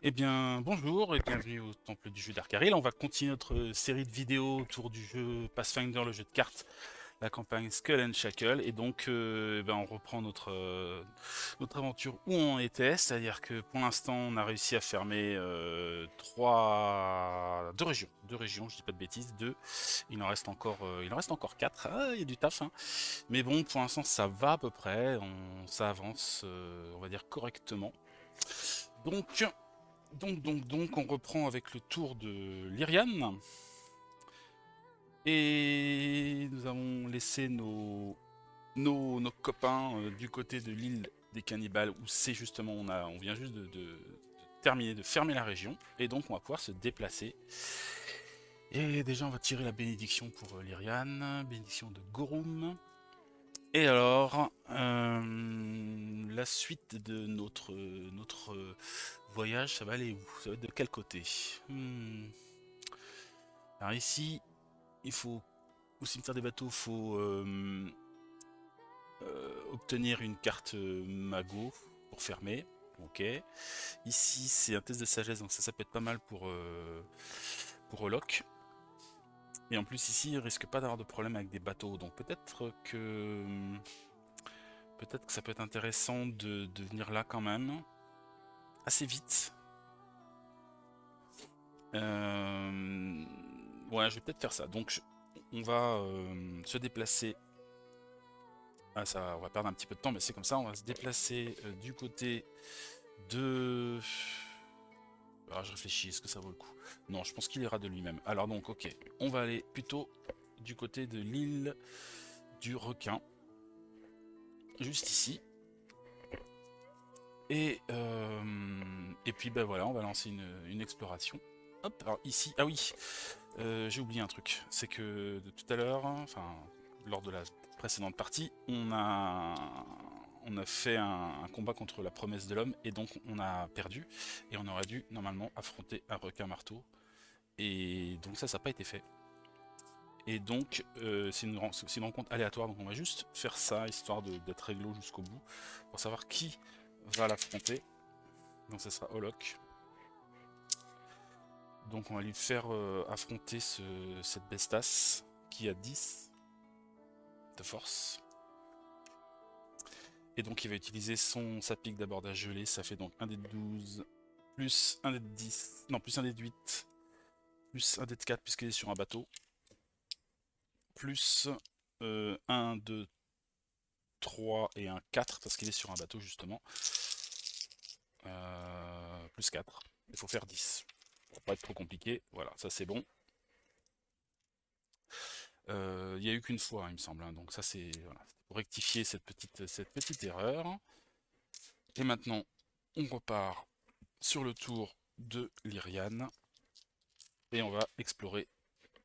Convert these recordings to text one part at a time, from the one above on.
Eh bien, bonjour et bienvenue au Temple du jeu d'Arcaril. On va continuer notre série de vidéos autour du jeu Pathfinder, le jeu de cartes, la campagne Skull and Shackle. Et donc, on reprend notre aventure où on était. C'est-à-dire que pour l'instant, on a réussi à fermer deux régions, je dis pas de bêtises, deux. Il en reste encore quatre. Ah, il y a du taf, hein. Mais bon, pour l'instant, ça va à peu près. Ça avance, on va dire correctement. Donc, on reprend avec le tour de Lyrian. Et nous avons laissé nos copains du côté de l'île des cannibales, où c'est justement, on vient juste de terminer, de fermer la région. Et donc, on va pouvoir se déplacer. Et déjà, on va tirer la bénédiction pour Lyrian, bénédiction de Gorum. Et alors, la suite de notre voyage, ça va aller où? Ça va être de quel côté? Alors ici, il faut, au cimetière des bateaux, il faut obtenir une carte magot pour fermer. Ok. Ici, c'est un test de sagesse, donc ça peut être pas mal pour Oloc. Et en plus, ici, il risque pas d'avoir de problème avec des bateaux, donc peut-être que ça peut être intéressant de venir là quand même, assez vite. Ouais, je vais peut-être faire ça. Donc, on va se déplacer. Ah, ça, on va perdre un petit peu de temps, mais c'est comme ça. On va se déplacer du côté de. Ah, je réfléchis, est-ce que ça vaut le coup? Non, je pense qu'il ira de lui-même. Alors donc, ok, on va aller plutôt du côté de l'île du requin, juste ici. Et puis ben voilà, on va lancer une exploration. Hop, alors ici, ah oui, j'ai oublié un truc, c'est que de tout à l'heure, enfin lors de la précédente partie, on a fait un combat contre la promesse de l'homme et donc on a perdu et on aurait dû normalement affronter un requin marteau et donc ça n'a pas été fait. Et donc c'est une rencontre aléatoire, donc on va juste faire ça histoire d'être réglo jusqu'au bout pour savoir qui va l'affronter. Donc ça sera Oloc. Donc on va lui faire affronter cette bestasse qui a 10 de force. Et donc il va utiliser sa pique d'abordage gelé, ça fait donc un dé de 12, plus un dé de 10, non plus un dé de 8, plus un dé de 4 puisqu'il est sur un bateau, plus 1, 2, 3 et un 4 parce qu'il est sur un bateau justement, plus 4, il faut faire 10. Pour pas être trop compliqué, voilà, ça c'est bon. Il n'y a eu qu'une fois, il me semble, hein, donc ça c'est voilà, pour rectifier cette petite erreur. Et maintenant, on repart sur le tour de Lyrian et on va explorer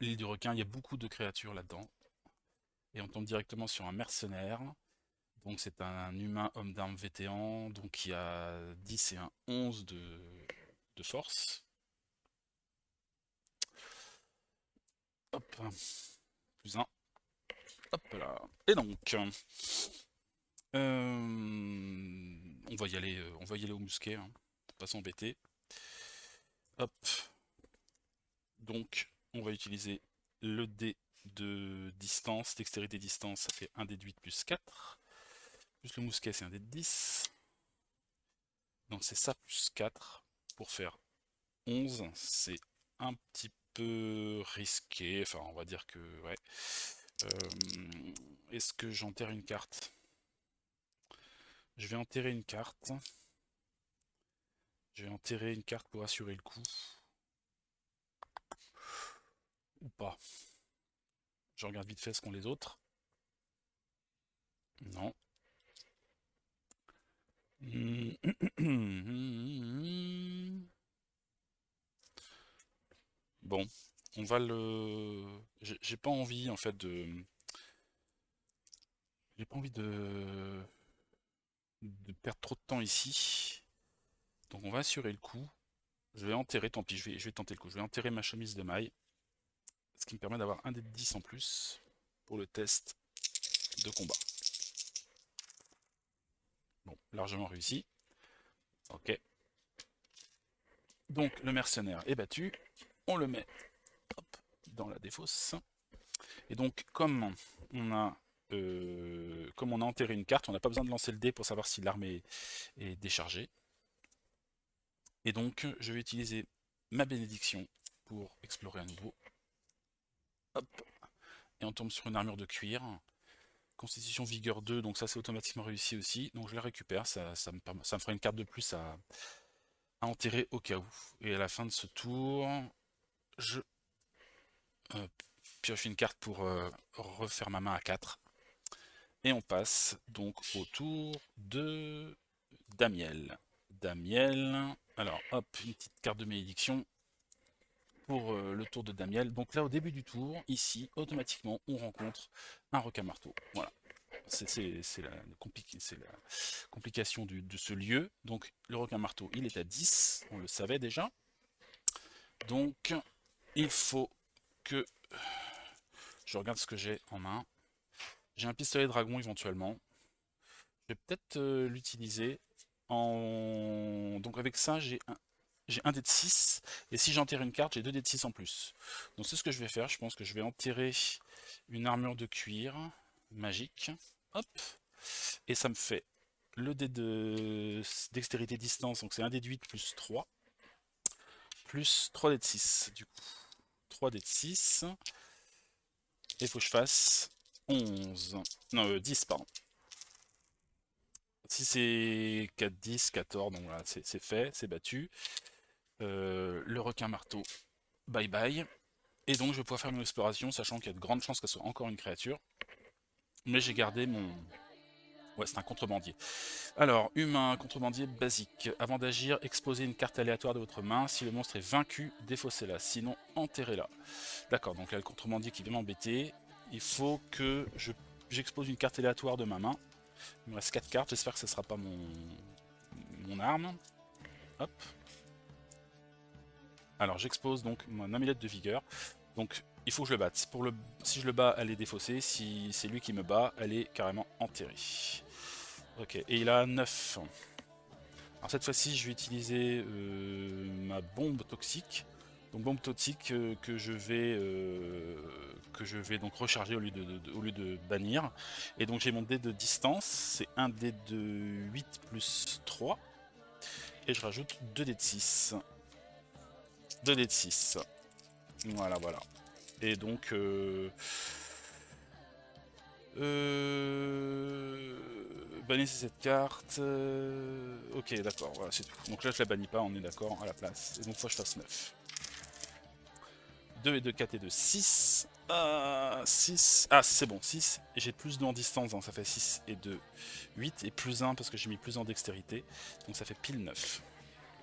l'île du requin. Il y a beaucoup de créatures là-dedans et on tombe directement sur un mercenaire. Donc c'est un humain homme d'armes vétéran, donc il a 10 et un 11 de force. Hop, plus un. Hop là. Et donc, on va y aller au musquet, hein, pas s'embêter. Hop, donc on va utiliser le dé de distance, dextérité distance, ça fait un dé de 8 plus 4, plus le mousquet c'est un dé de 10, donc c'est ça plus 4 pour faire 11, c'est un petit peu risqué, enfin on va dire que ouais. Est-ce que j'enterre une carte? Je vais enterrer une carte. Je vais enterrer une carte pour assurer le coup. Ou pas. Je regarde vite fait ce qu'ont les autres. Non. Bon, on va le. J'ai pas envie en fait de. J'ai pas envie de perdre trop de temps ici. Donc on va assurer le coup. Je vais enterrer, tant pis, je vais tenter le coup. Je vais enterrer ma chemise de maille. Ce qui me permet d'avoir un dé de 10 en plus pour le test de combat. Bon, largement réussi. Ok. Donc le mercenaire est battu, on le met hop, dans la défausse. Et donc comme on a enterré une carte, on n'a pas besoin de lancer le dé pour savoir si l'armée est déchargée. Et donc je vais utiliser ma bénédiction pour explorer à nouveau. Hop. Et on tombe sur une armure de cuir. Constitution vigueur 2, donc ça c'est automatiquement réussi aussi. Donc je la récupère, ça me fera une carte de plus à enterrer au cas où. Et à la fin de ce tour, je pioche une carte pour refaire ma main à 4. Et on passe donc au tour de Damiel. Damiel, alors hop, une petite carte de malédiction pour le tour de Damiel. Donc là au début du tour, ici, automatiquement, on rencontre un requin-marteau. Voilà. C'est la complication de ce lieu. Donc le requin-marteau, il est à 10, on le savait déjà. Donc il faut que je regarde ce que j'ai en main. J'ai un pistolet dragon éventuellement. Je vais peut-être l'utiliser en... Donc avec ça, j'ai un dé de 6. Et si j'enterre une carte, j'ai 2 dés de 6 en plus. Donc c'est ce que je vais faire. Je pense que je vais enterrer une armure de cuir magique. Hop. Et ça me fait le dé de dextérité distance. Donc c'est un dé de 8 plus 3. Plus 3 dés de 6. Du coup, 3 dés de 6. Et il faut que je fasse 11. Non, 10, pardon. Si c'est 4, 10, 14, donc voilà, c'est fait, c'est battu. Le requin marteau, bye bye. Et donc je vais pouvoir faire mon exploration, sachant qu'il y a de grandes chances qu'elle soit encore une créature. Mais j'ai gardé mon... Ouais, c'est un contrebandier. Alors, humain, contrebandier basique. Avant d'agir, exposez une carte aléatoire de votre main. Si le monstre est vaincu, défaussez-la. Sinon, enterrez-la. D'accord, donc là, le contrebandier qui vient m'embêter. Il faut que j'expose une carte aléatoire de ma main. Il me reste 4 cartes, j'espère que ce ne sera pas mon arme. Hop. Alors j'expose donc mon amulette de vigueur. Donc il faut que je le batte. Si je le bats, elle est défaussée. Si c'est lui qui me bat, elle est carrément enterrée. Ok, et il a 9. Alors cette fois-ci, je vais utiliser ma bombe toxique. Donc bombe toxique que je vais donc recharger au lieu de bannir. Et donc j'ai mon dé de distance, c'est un dé de 8 plus 3. Et je rajoute 2 dés de 6. 2 dés de 6. Voilà, voilà. Et donc... bannissez cette carte. Ok, d'accord, voilà, c'est tout. Donc là, je la bannis pas, on est d'accord, à la place. Et donc, faut que je fasse 9. 2 et 2, 4 et 2, 6. 6. Ah, c'est bon, 6. Et j'ai plus 2 en distance, donc ça fait 6 et 2, 8. Et plus 1 parce que j'ai mis plus en dextérité. Donc ça fait pile 9.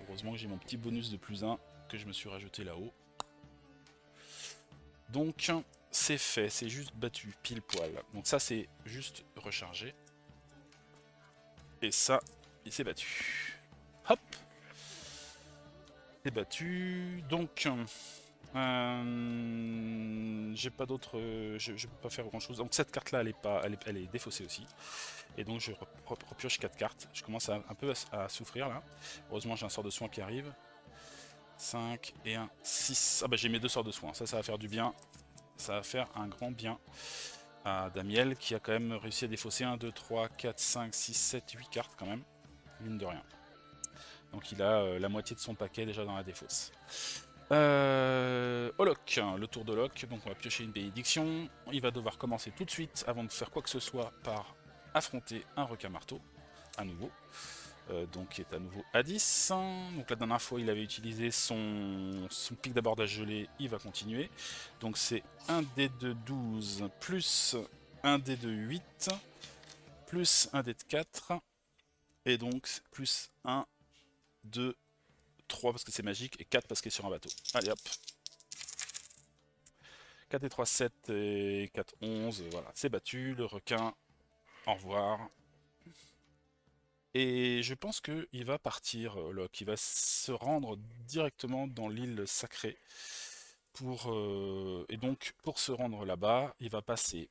Heureusement que j'ai mon petit bonus de plus 1 que je me suis rajouté là-haut. Donc, c'est fait, c'est juste battu, pile poil. Donc ça, c'est juste rechargé. Et ça, il s'est battu. Hop. C'est battu. Donc, j'ai pas d'autre... je peux pas faire grand chose. Donc cette carte-là, elle est défaussée aussi. Et donc je repioche 4 cartes. Je commence un peu à souffrir là. Heureusement, j'ai un sort de soin qui arrive. 5 et 1, 6. Ah bah j'ai mes 2 sorts de soin. Ça va faire du bien. Ça va faire un grand bien à Damiel qui a quand même réussi à défausser 1, 2, 3, 4, 5, 6, 7, 8 cartes quand même. Mine de rien. Donc il a la moitié de son paquet déjà dans la défausse. Olok, le tour d'Olok. Donc on va piocher une bénédiction. Il va devoir commencer tout de suite avant de faire quoi que ce soit par affronter un requin marteau à nouveau. Donc qui est à nouveau à 10. Donc la dernière fois il avait utilisé son pic d'abordage gelé, il va continuer. Donc c'est un dé de 12 plus un dé de 8 plus un dé de 4. Et donc plus 1, 2, 3 parce que c'est magique et 4 parce qu'il est sur un bateau. Allez hop. 4 et 3, 7 et 4, 11. Voilà, c'est battu. Le requin, au revoir. Et je pense qu'il va partir, Locke. Il va se rendre directement dans l'île sacrée. Et donc, pour se rendre là-bas, il va passer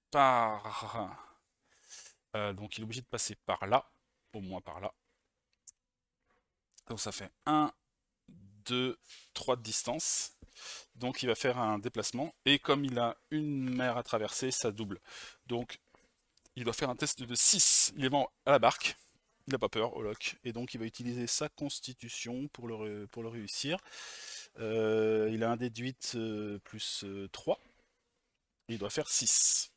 par... donc, il est obligé de passer par là. Au moins par là. Donc, ça fait 1, de 3 de distance. Donc il va faire un déplacement. Et comme il a une mer à traverser, ça double. Donc il doit faire un test de 6. Il est vent à la barque. Il n'a pas peur au lock. Et donc il va utiliser sa constitution pour le réussir. Il a un déduit plus 3. Il doit faire 6.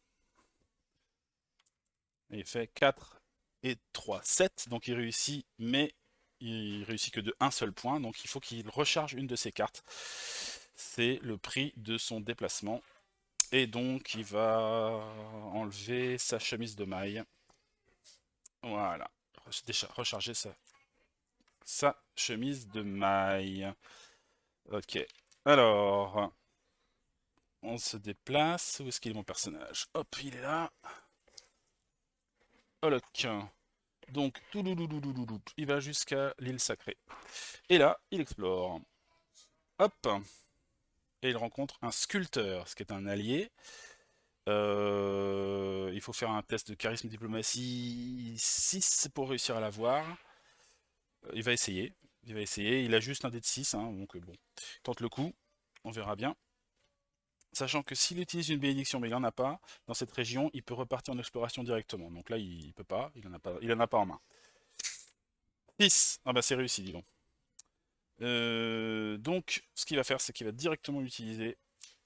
Et il fait 4 et 3, 7. Donc il réussit, mais il réussit que de un seul point. Donc il faut qu'il recharge une de ses cartes. C'est le prix de son déplacement. Et donc il va enlever sa chemise de maille. Voilà. Déjà recharger sa chemise de maille. Ok. Alors, on se déplace. Où est-ce qu'il est mon personnage? Hop, il est là. Holoc. Donc, il va jusqu'à l'île sacrée. Et là, il explore. Hop. Et il rencontre un sculpteur, ce qui est un allié. Il faut faire un test de charisme diplomatie 6 pour réussir à l'avoir. Il va essayer. Il a juste un dé de 6, hein, donc bon. Tente le coup. On verra bien. Sachant que s'il utilise une bénédiction, mais il n'en a pas, dans cette région, il peut repartir en exploration directement. Donc là, il peut pas, il en a pas en main. 6. Ah bah c'est réussi, dis donc. Donc, ce qu'il va faire, c'est qu'il va directement utiliser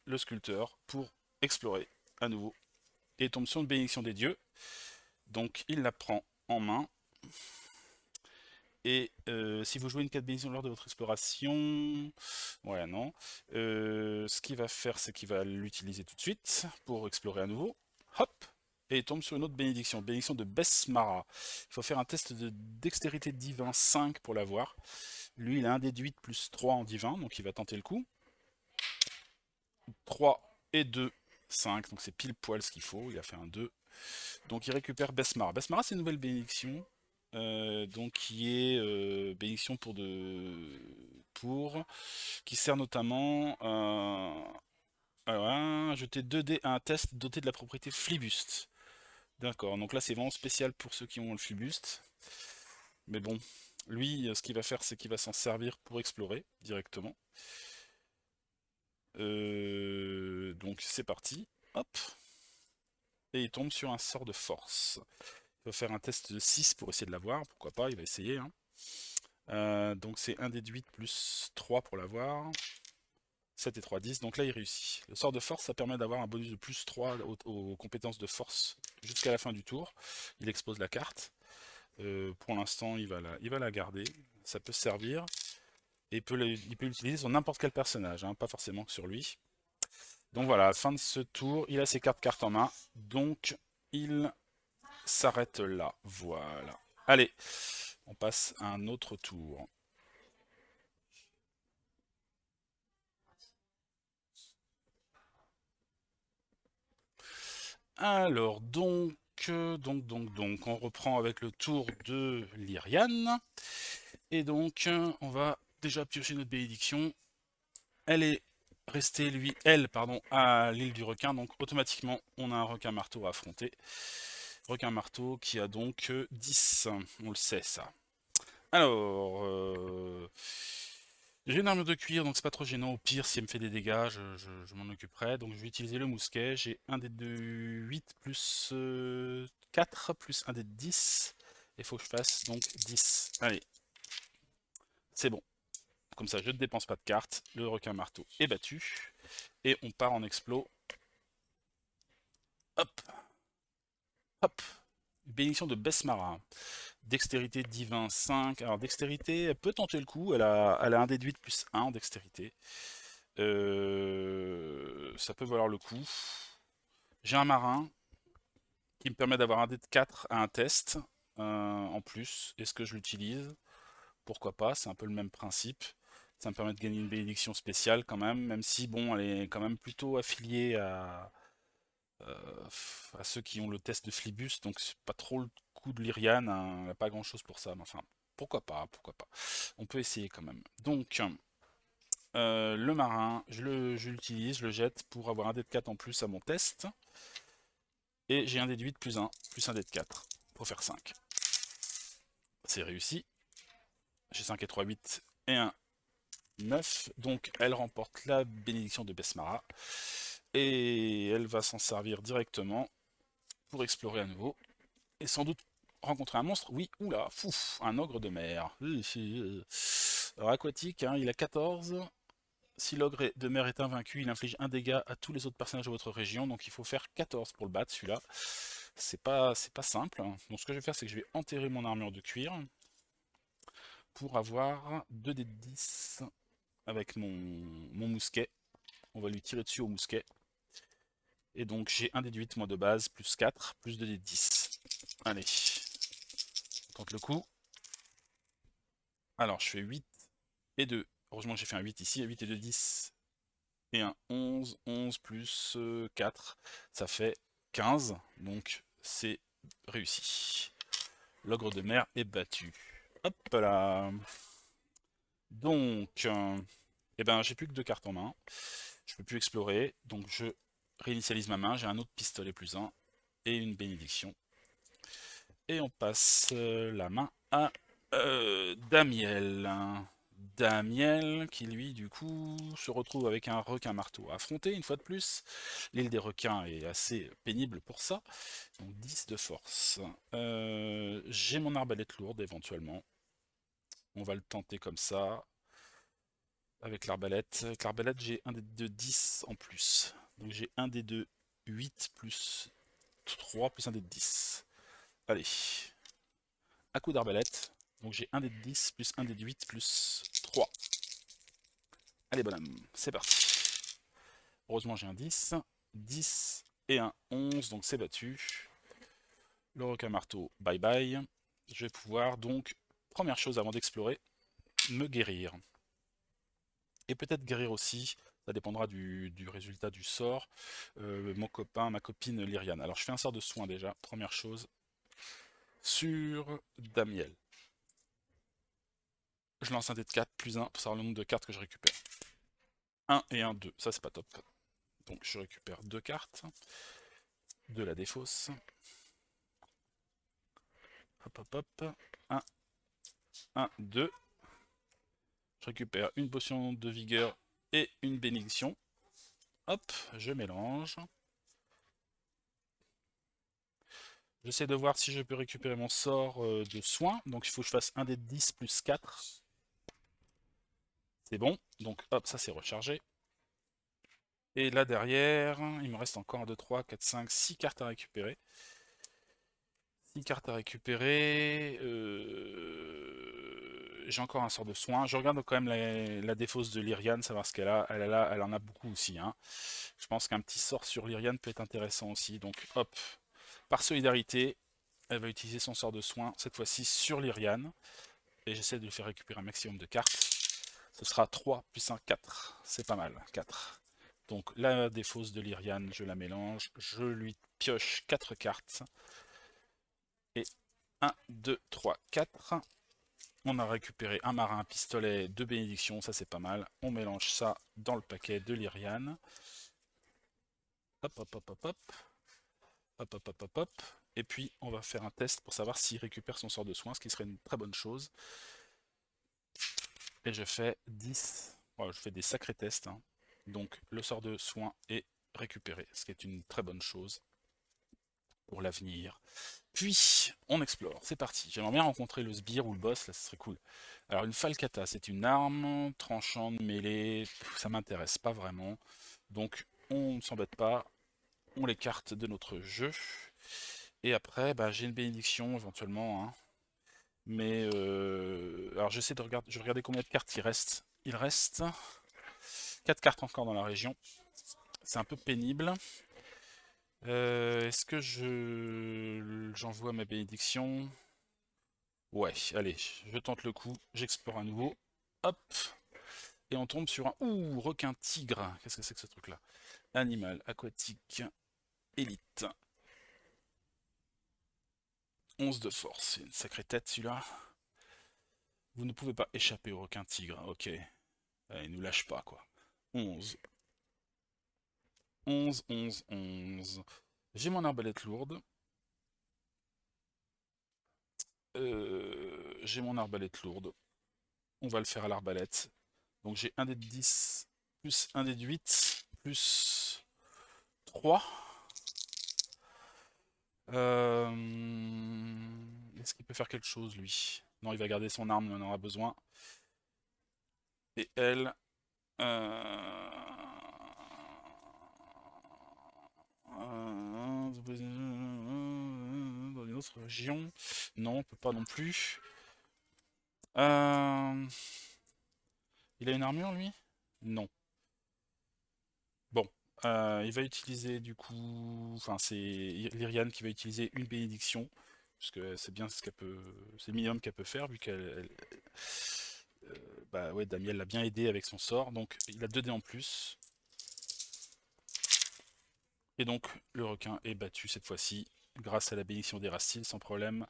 le sculpteur pour explorer à nouveau. Et il tombe sur une bénédiction des dieux. Donc, il la prend en main. Et si vous jouez une carte bénédiction lors de votre exploration... Ouais, non. Ce qu'il va faire, c'est qu'il va l'utiliser tout de suite pour explorer à nouveau. Hop! Et il tombe sur une autre bénédiction. Bénédiction de Besmara. Il faut faire un test de dextérité divin 5 pour l'avoir. Lui, il a un déduit plus 3 en divin, donc il va tenter le coup. 3 et 2, 5, donc c'est pile poil ce qu'il faut. Il a fait un 2. Donc il récupère Besmara. Besmara, c'est une nouvelle bénédiction. Donc qui est bénédiction qui sert notamment à jeter 2 dés à un test doté de la propriété Flibuste. D'accord, donc là c'est vraiment spécial pour ceux qui ont le Flibuste. Mais bon, lui, ce qu'il va faire, c'est qu'il va s'en servir pour explorer directement. Donc c'est parti, hop. Et il tombe sur un sort de force. Il va faire un test de 6 pour essayer de l'avoir, pourquoi pas, il va essayer. Hein. Donc c'est un déduit plus 3 pour l'avoir. 7 et 3, 10, donc là il réussit. Le sort de force, ça permet d'avoir un bonus de plus 3 aux compétences de force jusqu'à la fin du tour. Il expose la carte. Pour l'instant, il va la garder. Ça peut servir. Et il peut l'utiliser sur n'importe quel personnage, hein, pas forcément que sur lui. Donc voilà, fin de ce tour, il a ses cartes en main. Donc il s'arrête là. Voilà. Allez, on passe à un autre tour. Alors, donc, on reprend avec le tour de Lyriane. Et donc, on va déjà piocher notre bénédiction. Elle est restée, à l'île du requin. Donc, automatiquement, on a un requin marteau à affronter. Requin marteau qui a donc 10. On le sait, ça. Alors, j'ai une armure de cuir, donc c'est pas trop gênant. Au pire, si elle me fait des dégâts, je m'en occuperai. Donc je vais utiliser le mousquet. J'ai un dé de 8 plus 4 plus un dé de 10. Il faut que je fasse donc 10. Allez, c'est bon. Comme ça, je ne dépense pas de cartes. Le requin marteau est battu. Et on part en explo. Hop. Hop. Bénédiction de Besmara. Dextérité divin 5. Alors dextérité, elle peut tenter le coup. Elle a un déduit de plus 1 en dextérité. Ça peut valoir le coup. J'ai un marin qui me permet d'avoir un dé de 4 à un test en plus. Est-ce que je l'utilise? Pourquoi pas, c'est un peu le même principe. Ça me permet de gagner une bénédiction spéciale quand même si bon, elle est quand même plutôt affiliée à ceux qui ont le test de Flibus, donc c'est pas trop le coup de Lyriane, hein, elle n'a pas grand chose pour ça, mais enfin, pourquoi pas. On peut essayer quand même. Donc, le marin, je l'utilise, je le jette pour avoir un dé de 4 en plus à mon test. Et j'ai un déduit de plus un dé de 4 pour faire 5. C'est réussi. J'ai 5 et 3, 8 et un 9. Donc elle remporte la bénédiction de Besmara. Et elle va s'en servir directement pour explorer à nouveau. Et sans doute rencontrer un monstre. Oui, oula, fouf, un ogre de mer. Alors aquatique, hein, il a 14. Si l'ogre de mer est invaincu, il inflige un dégât à tous les autres personnages de votre région. Donc il faut faire 14 pour le battre, celui-là. C'est pas simple. Donc ce que je vais faire, c'est que je vais enterrer mon armure de cuir pour avoir 2 dés de 10 avec mon mousquet. On va lui tirer dessus au mousquet. Et donc j'ai un dé de 8 moi de base, plus 4, plus 2 dés de 10. Allez, on tente le coup. Alors je fais 8 et 2. Heureusement que j'ai fait un 8 ici, 8 et 2, 10. Et un 11, 11 plus 4, ça fait 15. Donc c'est réussi. L'ogre de mer est battu. Hop là. Donc, eh ben, j'ai plus que 2 cartes en main. Je peux plus explorer. Donc je réinitialise ma main. J'ai un autre pistolet plus 1 et une bénédiction. Et on passe la main à Damiel. Damiel qui lui du coup se retrouve avec un requin marteau à affronter une fois de plus. L'île des requins est assez pénible pour ça. Donc 10 de force. J'ai mon arbalète lourde éventuellement. On va le tenter comme ça. Avec l'arbalète. Avec l'arbalète j'ai un des deux 10 en plus. Donc j'ai un des deux 8 plus 3 plus un des 10. Allez. À coup d'arbalète. Donc j'ai un des 10 plus un des 8 plus 3. Allez bonhomme, c'est parti. Heureusement j'ai un 10. 10 et un 11, donc c'est battu. Le requin marteau, bye bye. Je vais pouvoir donc, première chose avant d'explorer, me guérir. Et peut-être guérir aussi, ça dépendra du résultat du sort, mon copain, ma copine Lyriane. Alors je fais un sort de soin déjà, première chose, sur Damiel. Je lance un dé de 4 plus 1 pour savoir le nombre de cartes que je récupère. 1 et 1, 2, ça c'est pas top. Donc je récupère 2 cartes de la défausse. Hop hop hop. 1, 1, 2. Je récupère une potion de vigueur et une bénédiction. Hop, je mélange. J'essaie de voir si je peux récupérer mon sort de soin. Donc il faut que je fasse un des 10 plus 4. C'est bon. Donc hop, ça c'est rechargé. Et là derrière, il me reste encore 1, 2, 3, 4, 5, 6 cartes à récupérer. 6 cartes à récupérer. J'ai encore un sort de soin. Je regarde quand même la défausse de Lyriane, savoir ce qu'elle a. Elle en a beaucoup aussi, hein. Je pense qu'un petit sort sur Lyriane peut être intéressant aussi. Donc hop, par solidarité, elle va utiliser son sort de soin, cette fois-ci sur Lyriane. Et j'essaie de lui faire récupérer un maximum de cartes. Ce sera 3 plus 1, 4. C'est pas mal, 4. Donc la défausse de Lyriane, je la mélange. Je lui pioche 4 cartes. Et 1, 2, 3, 4. On a récupéré un marin, un pistolet, 2 bénédictions, ça c'est pas mal. On mélange ça dans le paquet de Lyriane. Hop, hop, hop, hop, hop. Hop, hop, hop, hop, hop. Et puis on va faire un test pour savoir s'il récupère son sort de soin, ce qui serait une très bonne chose. Et je fais 10. Voilà, je fais des sacrés tests, hein. Donc le sort de soin est récupéré, ce qui est une très bonne chose pour l'avenir. Puis, on explore, c'est parti. J'aimerais bien rencontrer le sbire ou le boss, là, ce serait cool. Alors, une falcata, c'est une arme tranchante, mêlée, ça m'intéresse pas vraiment. Donc, on ne s'embête pas, on l'écarte de notre jeu. Et après, bah, j'ai une bénédiction éventuellement, hein. Mais, alors j'essaie de regarder, je vais regarder combien de cartes il reste. Il reste 4 cartes encore dans la région. C'est un peu pénible. Est-ce que j'envoie ma bénédiction? Ouais, allez, je tente le coup, j'explore à nouveau. Hop. Et on tombe sur un... Ouh, requin tigre. Qu'est-ce que c'est que ce truc-là? Animal aquatique élite. 11 de force, c'est une sacrée tête celui-là. Vous ne pouvez pas échapper au requin tigre, ok. Il nous lâche pas, quoi. 11. 11, 11, 11. J'ai mon arbalète lourde. J'ai mon arbalète lourde. On va le faire à l'arbalète. Donc j'ai un dé de 10, plus un dé de 8, plus 3. Est-ce qu'il peut faire quelque chose, lui? Non, il va garder son arme, on en aura besoin. Et elle... dans une autre région. Non, on peut pas non plus. Il a une armure, lui? Non. Bon. Il va utiliser du coup... Enfin, c'est Lyriane qui va utiliser une bénédiction. Puisque c'est bien ce qu'elle peut... C'est le minimum qu'elle peut faire, vu qu'elle... Bah ouais, Damiel l'a bien aidé avec son sort. Donc, il a 2 dés en plus. Et donc, le requin est battu cette fois-ci, grâce à la bénédiction d'Erastil, sans problème.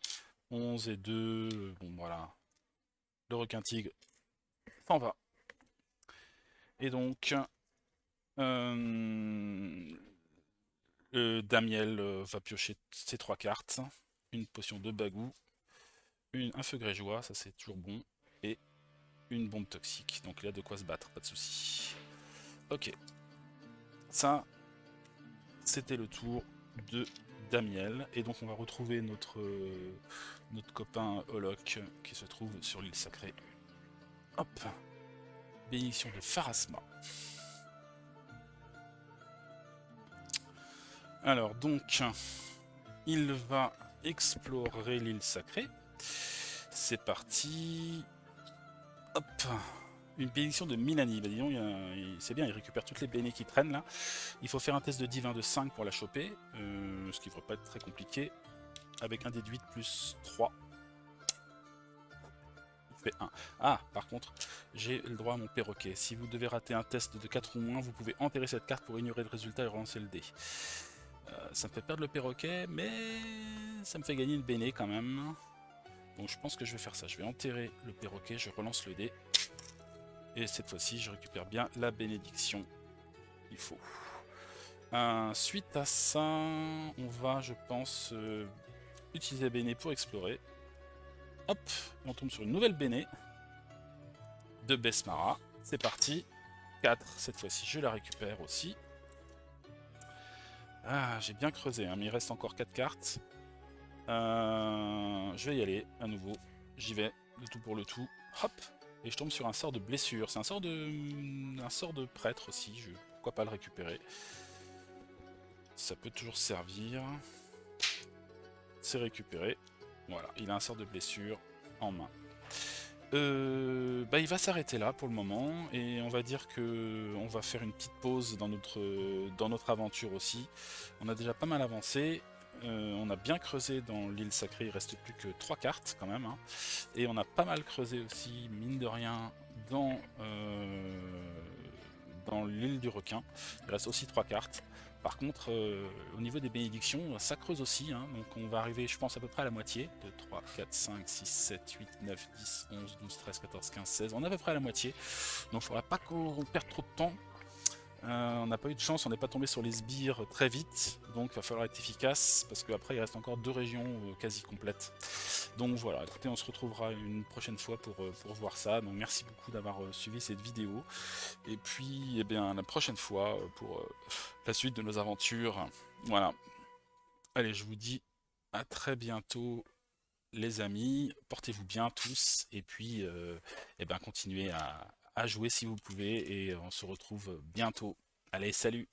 11 et 2, bon voilà. Le requin tigre s'en va. Et donc, Damiel va piocher ses 3 cartes. Une potion de bagou, un feu grégeois, ça c'est toujours bon, et une bombe toxique. Donc il a de quoi se battre, pas de soucis. Ok. Ça, c'était le tour de Damiel. Et donc on va retrouver notre copain Holok qui se trouve sur l'île sacrée. Hop. Bénédiction de Pharasma. Alors donc, il va explorer l'île sacrée. C'est parti. Hop. Une bénédiction de Milani. Bah dis donc, c'est bien, il récupère toutes les béné qui traînent là. Il faut faire un test de divin de 5 pour la choper, ce qui ne devrait pas être très compliqué. Avec un déduit plus 3. Il fait 1. Ah, par contre, j'ai le droit à mon perroquet. Si vous devez rater un test de 4 ou moins, vous pouvez enterrer cette carte pour ignorer le résultat et relancer le dé. Ça me fait perdre le perroquet, mais ça me fait gagner une béné quand même. Donc je pense que je vais faire ça. Je vais enterrer le perroquet, je relance le dé. Et cette fois-ci, je récupère bien la bénédiction. Il faut. Suite à ça, on va, je pense, utiliser la béné pour explorer. Hop, on tombe sur une nouvelle béné de Besmara. C'est parti. 4, cette fois-ci, je la récupère aussi. Ah, j'ai bien creusé, hein, mais il reste encore 4 cartes. Je vais y aller, à nouveau. J'y vais, le tout pour le tout. Hop. Et je tombe sur un sort de blessure. C'est un sort de prêtre aussi. Pourquoi pas le récupérer? Ça peut toujours servir. C'est récupéré. Voilà, il a un sort de blessure en main. Il va s'arrêter là pour le moment et on va dire que on va faire une petite pause dans notre aventure aussi. On a déjà pas mal avancé. On a bien creusé dans l'île sacrée, il reste plus que 3 cartes quand même, hein. Et on a pas mal creusé aussi, mine de rien, dans l'île du requin. Il reste aussi 3 cartes. Par contre, au niveau des bénédictions, ça creuse aussi, hein. Donc on va arriver, je pense, à peu près à la moitié. 2, 3, 4, 5, 6, 7, 8, 9, 10, 11, 12, 13, 14, 15, 16. On est à peu près à la moitié. Donc il ne faudra pas qu'on perde trop de temps. On n'a pas eu de chance, on n'est pas tombé sur les sbires très vite, donc il va falloir être efficace parce qu'après il reste encore 2 régions quasi complètes. Donc voilà, écoutez, on se retrouvera une prochaine fois pour voir ça. Donc merci beaucoup d'avoir suivi cette vidéo. Et puis eh bien, la prochaine fois pour la suite de nos aventures. Voilà. Allez, je vous dis à très bientôt les amis, portez-vous bien tous et puis eh ben, continuez à jouer si vous pouvez et on se retrouve bientôt. Allez, salut!